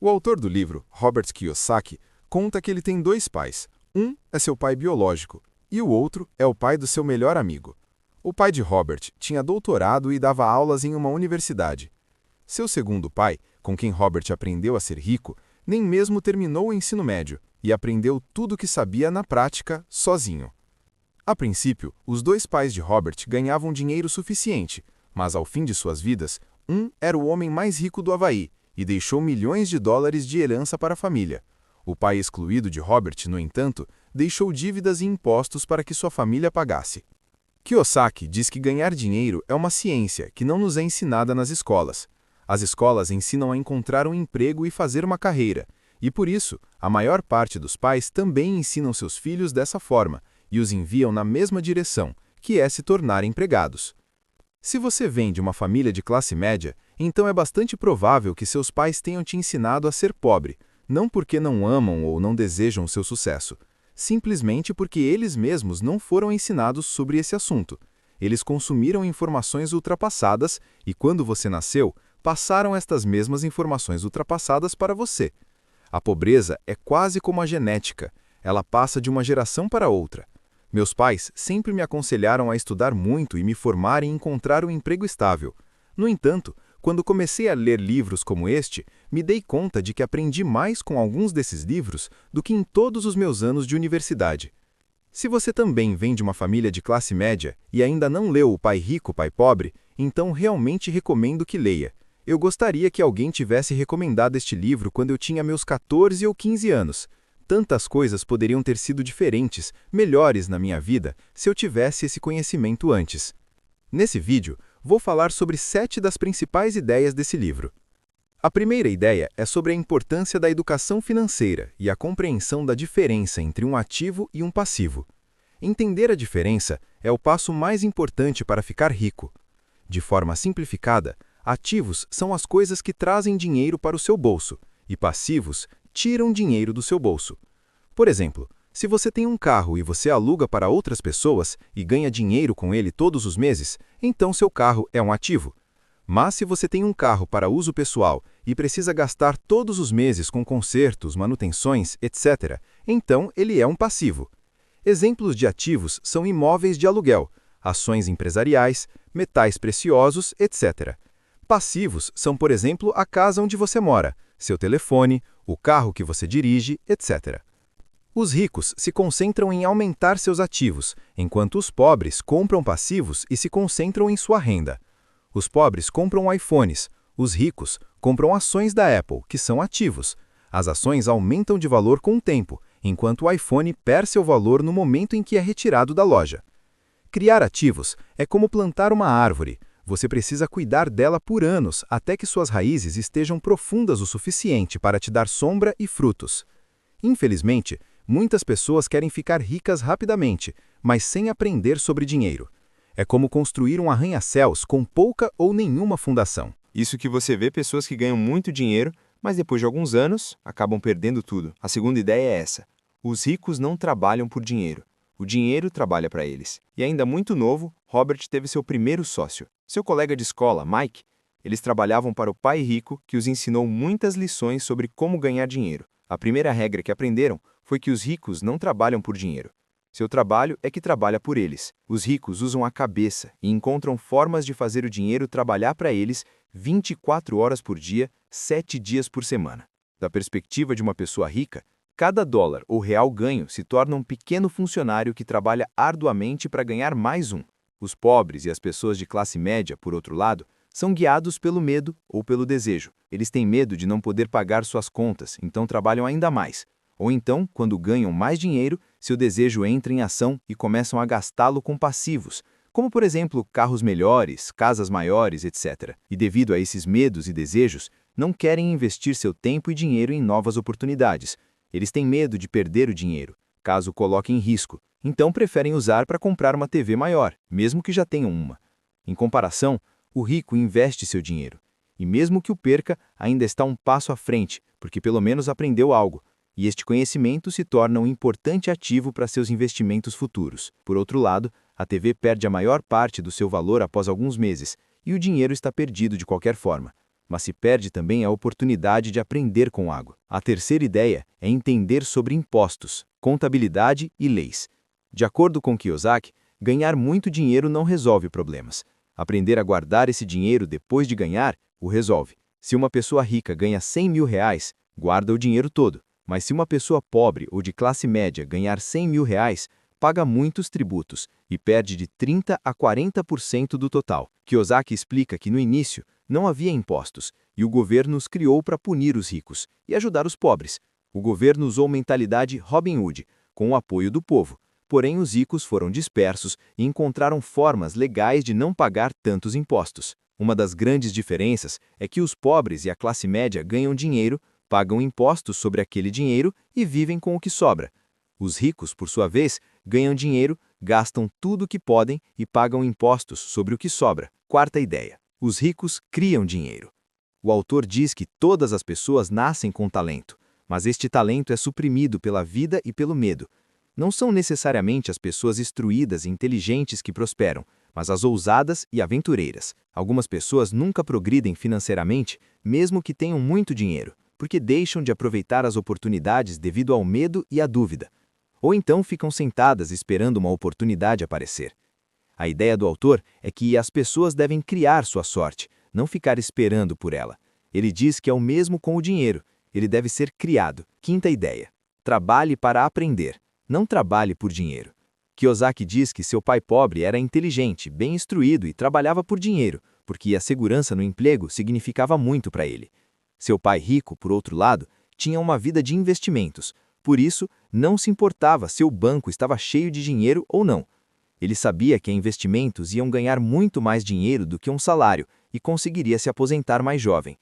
O autor do livro, Robert Kiyosaki, conta que ele tem dois pais. Um é seu pai biológico e o outro é o pai do seu melhor amigo. O pai de Robert tinha doutorado e dava aulas em uma universidade. Seu segundo pai, com quem Robert aprendeu a ser rico, nem mesmo terminou o ensino médio e aprendeu tudo o que sabia na prática, sozinho. A princípio, os dois pais de Robert ganhavam dinheiro suficiente, mas ao fim de suas vidas, um era o homem mais rico do Havaí e deixou milhões de dólares de herança para a família. O pai excluído de Robert, no entanto, deixou dívidas e impostos para que sua família pagasse. Kiyosaki diz que ganhar dinheiro é uma ciência que não nos é ensinada nas escolas. As escolas ensinam a encontrar um emprego e fazer uma carreira, e por isso, a maior parte dos pais também ensinam seus filhos dessa forma e os enviam na mesma direção, que é se tornar empregados. Se você vem de uma família de classe média, então é bastante provável que seus pais tenham te ensinado a ser pobre, não porque não amam ou não desejam o seu sucesso, simplesmente porque eles mesmos não foram ensinados sobre esse assunto. Eles consumiram informações ultrapassadas e, quando você nasceu, passaram estas mesmas informações ultrapassadas para você. A pobreza é quase como a genética, ela passa de uma geração para outra. Meus pais sempre me aconselharam a estudar muito e me formar e encontrar um emprego estável. No entanto, quando comecei a ler livros como este, me dei conta de que aprendi mais com alguns desses livros do que em todos os meus anos de universidade. Se você também vem de uma família de classe média e ainda não leu O Pai Rico, Pai Pobre, então realmente recomendo que leia. Eu gostaria que alguém tivesse recomendado este livro quando eu tinha meus 14 ou 15 anos. Tantas coisas poderiam ter sido diferentes, melhores na minha vida, se eu tivesse esse conhecimento antes. Nesse vídeo, vou falar sobre 7 das principais ideias desse livro. A primeira ideia é sobre a importância da educação financeira e a compreensão da diferença entre um ativo e um passivo. Entender a diferença é o passo mais importante para ficar rico. De forma simplificada, ativos são as coisas que trazem dinheiro para o seu bolso, e passivos tiram dinheiro do seu bolso. Por exemplo, se você tem um carro e você aluga para outras pessoas e ganha dinheiro com ele todos os meses, então seu carro é um ativo. Mas se você tem um carro para uso pessoal e precisa gastar todos os meses com consertos, manutenções, etc., então ele é um passivo. Exemplos de ativos são imóveis de aluguel, ações empresariais, metais preciosos, etc. Passivos são, por exemplo, a casa onde você mora, seu telefone, o carro que você dirige, etc. Os ricos se concentram em aumentar seus ativos, enquanto os pobres compram passivos e se concentram em sua renda. Os pobres compram iPhones, os ricos compram ações da Apple, que são ativos. As ações aumentam de valor com o tempo, enquanto o iPhone perde seu valor no momento em que é retirado da loja. Criar ativos é como plantar uma árvore. Você precisa cuidar dela por anos até que suas raízes estejam profundas o suficiente para te dar sombra e frutos. Infelizmente, muitas pessoas querem ficar ricas rapidamente, mas sem aprender sobre dinheiro. É como construir um arranha-céus com pouca ou nenhuma fundação. Isso que você vê pessoas que ganham muito dinheiro, mas depois de alguns anos, acabam perdendo tudo. A segunda ideia é essa. Os ricos não trabalham por dinheiro. O dinheiro trabalha para eles. E ainda muito novo, Robert teve seu primeiro sócio. Seu colega de escola, Mike, eles trabalhavam para o pai rico que os ensinou muitas lições sobre como ganhar dinheiro. A primeira regra que aprenderam foi que os ricos não trabalham por dinheiro. Seu trabalho é que trabalha por eles. Os ricos usam a cabeça e encontram formas de fazer o dinheiro trabalhar para eles 24 horas por dia, 7 dias por semana. Da perspectiva de uma pessoa rica, cada dólar ou real ganho se torna um pequeno funcionário que trabalha arduamente para ganhar mais um. Os pobres e as pessoas de classe média, por outro lado, são guiados pelo medo ou pelo desejo. Eles têm medo de não poder pagar suas contas, então trabalham ainda mais. Ou então, quando ganham mais dinheiro, seu desejo entra em ação e começam a gastá-lo com passivos, como por exemplo, carros melhores, casas maiores, etc. E devido a esses medos e desejos, não querem investir seu tempo e dinheiro em novas oportunidades. Eles têm medo de perder o dinheiro, caso o coloquem em risco, então preferem usar para comprar uma TV maior, mesmo que já tenham uma. Em comparação, o rico investe seu dinheiro, e mesmo que o perca, ainda está um passo à frente, porque pelo menos aprendeu algo, e este conhecimento se torna um importante ativo para seus investimentos futuros. Por outro lado, a TV perde a maior parte do seu valor após alguns meses, e o dinheiro está perdido de qualquer forma. mas se perde também a oportunidade de aprender com água. A terceira ideia é entender sobre impostos, contabilidade e leis. De acordo com Kiyosaki, ganhar muito dinheiro não resolve problemas. Aprender a guardar esse dinheiro depois de ganhar o resolve. Se uma pessoa rica ganha R$ 100.000, guarda o dinheiro todo. Mas se uma pessoa pobre ou de classe média ganhar R$ 100.000, paga muitos tributos e perde de 30% a 40% do total. Kiyosaki explica que no início não havia impostos e o governo os criou para punir os ricos e ajudar os pobres. O governo usou mentalidade Robin Hood, com o apoio do povo. Porém, os ricos foram dispersos e encontraram formas legais de não pagar tantos impostos. Uma das grandes diferenças é que os pobres e a classe média ganham dinheiro, pagam impostos sobre aquele dinheiro e vivem com o que sobra. Os ricos, por sua vez, ganham dinheiro, gastam tudo o que podem e pagam impostos sobre o que sobra. Quarta ideia: os ricos criam dinheiro. O autor diz que todas as pessoas nascem com talento, mas este talento é suprimido pela vida e pelo medo. Não são necessariamente as pessoas instruídas e inteligentes que prosperam, mas as ousadas e aventureiras. Algumas pessoas nunca progridem financeiramente, mesmo que tenham muito dinheiro, porque deixam de aproveitar as oportunidades devido ao medo e à dúvida. Ou então ficam sentadas esperando uma oportunidade aparecer. A ideia do autor é que as pessoas devem criar sua sorte, não ficar esperando por ela. Ele diz que é o mesmo com o dinheiro, ele deve ser criado. Quinta ideia: trabalhe para aprender, não trabalhe por dinheiro. Kiyosaki diz que seu pai pobre era inteligente, bem instruído e trabalhava por dinheiro, porque a segurança no emprego significava muito para ele. Seu pai rico, por outro lado, tinha uma vida de investimentos, por isso não se importava se o banco estava cheio de dinheiro ou não. Ele sabia que investimentos iam ganhar muito mais dinheiro do que um salário e conseguiria se aposentar mais jovem.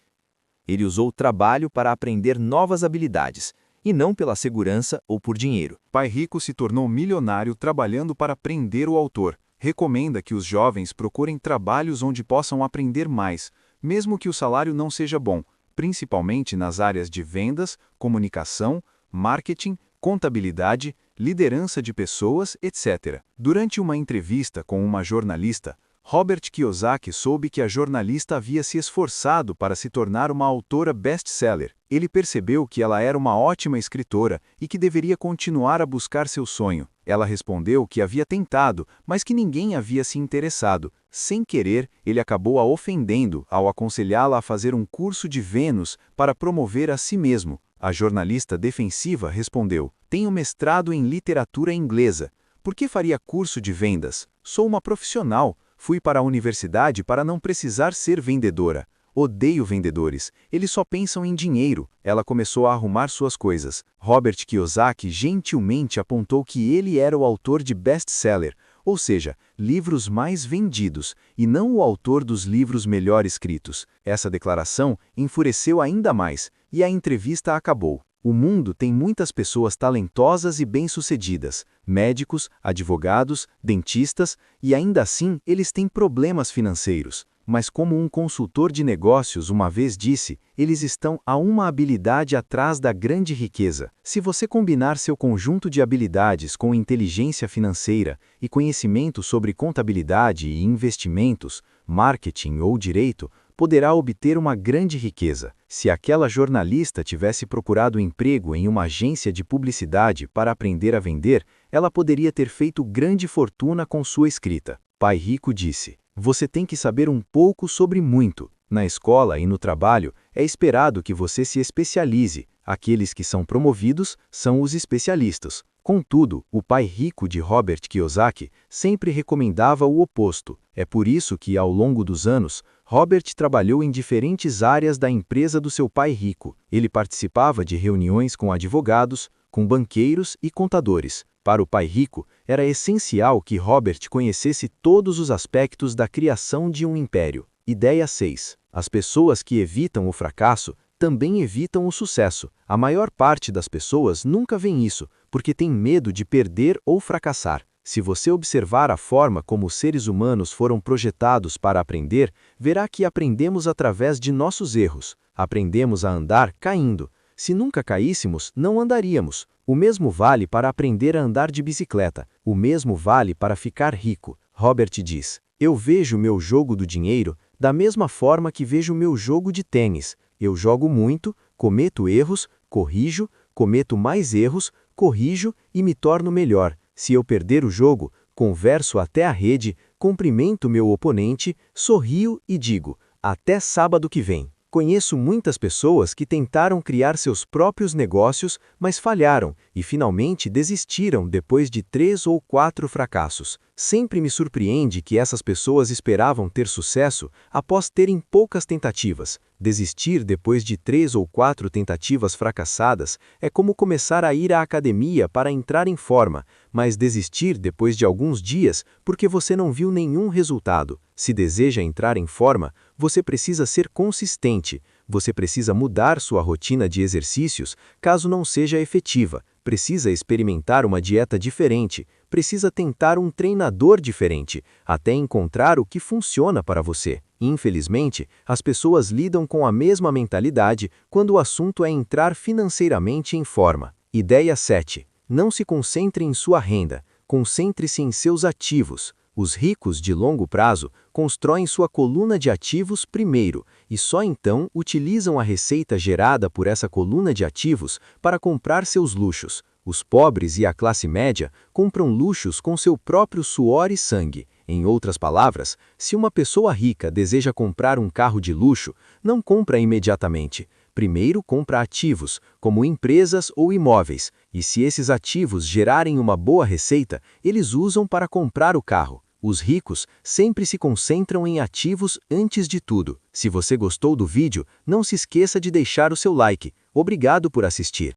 Ele usou o trabalho para aprender novas habilidades, e não pela segurança ou por dinheiro. Pai Rico se tornou milionário trabalhando para aprender. O autor recomenda que os jovens procurem trabalhos onde possam aprender mais, mesmo que o salário não seja bom, principalmente nas áreas de vendas, comunicação, marketing, contabilidade, liderança de pessoas, etc. Durante uma entrevista com uma jornalista, Robert Kiyosaki soube que a jornalista havia se esforçado para se tornar uma autora best-seller. Ele percebeu que ela era uma ótima escritora e que deveria continuar a buscar seu sonho. Ela respondeu que havia tentado, mas que ninguém havia se interessado. Sem querer, ele acabou a ofendendo ao aconselhá-la a fazer um curso de Vênus para promover a si mesmo. A jornalista defensiva respondeu: "Tenho mestrado em literatura inglesa. Por que faria curso de vendas? Sou uma profissional. Fui para a universidade para não precisar ser vendedora. Odeio vendedores. Eles só pensam em dinheiro." Ela começou a arrumar suas coisas. Robert Kiyosaki gentilmente apontou que ele era o autor de best-seller, ou seja, livros mais vendidos, e não o autor dos livros melhor escritos. Essa declaração enfureceu ainda mais, e a entrevista acabou. O mundo tem muitas pessoas talentosas e bem-sucedidas, médicos, advogados, dentistas, e ainda assim eles têm problemas financeiros. Mas como um consultor de negócios uma vez disse, eles estão a uma habilidade atrás da grande riqueza. Se você combinar seu conjunto de habilidades com inteligência financeira e conhecimento sobre contabilidade e investimentos, marketing ou direito, poderá obter uma grande riqueza. Se aquela jornalista tivesse procurado emprego em uma agência de publicidade para aprender a vender, ela poderia ter feito grande fortuna com sua escrita. Pai Rico disse: "Você tem que saber um pouco sobre muito. Na escola e no trabalho, é esperado que você se especialize. Aqueles que são promovidos são os especialistas." Contudo, o pai rico de Robert Kiyosaki sempre recomendava o oposto. É por isso que, ao longo dos anos, Robert trabalhou em diferentes áreas da empresa do seu pai rico. Ele participava de reuniões com advogados, com banqueiros e contadores. Para o pai rico, era essencial que Robert conhecesse todos os aspectos da criação de um império. Ideia 6. As pessoas que evitam o fracasso também evitam o sucesso. A maior parte das pessoas nunca vê isso, porque tem medo de perder ou fracassar. Se você observar a forma como os seres humanos foram projetados para aprender, verá que aprendemos através de nossos erros. Aprendemos a andar caindo. Se nunca caíssemos, não andaríamos. O mesmo vale para aprender a andar de bicicleta. O mesmo vale para ficar rico. Robert diz: "Eu vejo meu jogo do dinheiro Da mesma forma que vejo meu jogo de tênis. Eu jogo muito, cometo erros, corrijo, cometo mais erros, corrijo e me torno melhor. Se eu perder o jogo, converso até a rede, cumprimento meu oponente, sorrio e digo: até sábado que vem. Conheço muitas pessoas que tentaram criar seus próprios negócios, mas falharam e finalmente desistiram depois de 3 ou 4 fracassos. Sempre me surpreende que essas pessoas esperavam ter sucesso após terem poucas tentativas. Desistir depois de 3 ou 4 tentativas fracassadas é como começar a ir à academia para entrar em forma, mas desistir depois de alguns dias porque você não viu nenhum resultado. Se deseja entrar em forma, você precisa ser consistente. Você precisa mudar sua rotina de exercícios caso não seja efetiva. Precisa experimentar uma dieta diferente. Precisa tentar um treinador diferente, até encontrar o que funciona para você. Infelizmente, as pessoas lidam com a mesma mentalidade quando o assunto é entrar financeiramente em forma. Ideia 7. Não se concentre em sua renda. Concentre-se em seus ativos. Os ricos de longo prazo constroem sua coluna de ativos primeiro e só então utilizam a receita gerada por essa coluna de ativos para comprar seus luxos. Os pobres e a classe média compram luxos com seu próprio suor e sangue. Em outras palavras, se uma pessoa rica deseja comprar um carro de luxo, não compra imediatamente. Primeiro compra ativos, como empresas ou imóveis, e se esses ativos gerarem uma boa receita, eles usam para comprar o carro. Os ricos sempre se concentram em ativos antes de tudo. Se você gostou do vídeo, não se esqueça de deixar o seu like. Obrigado por assistir.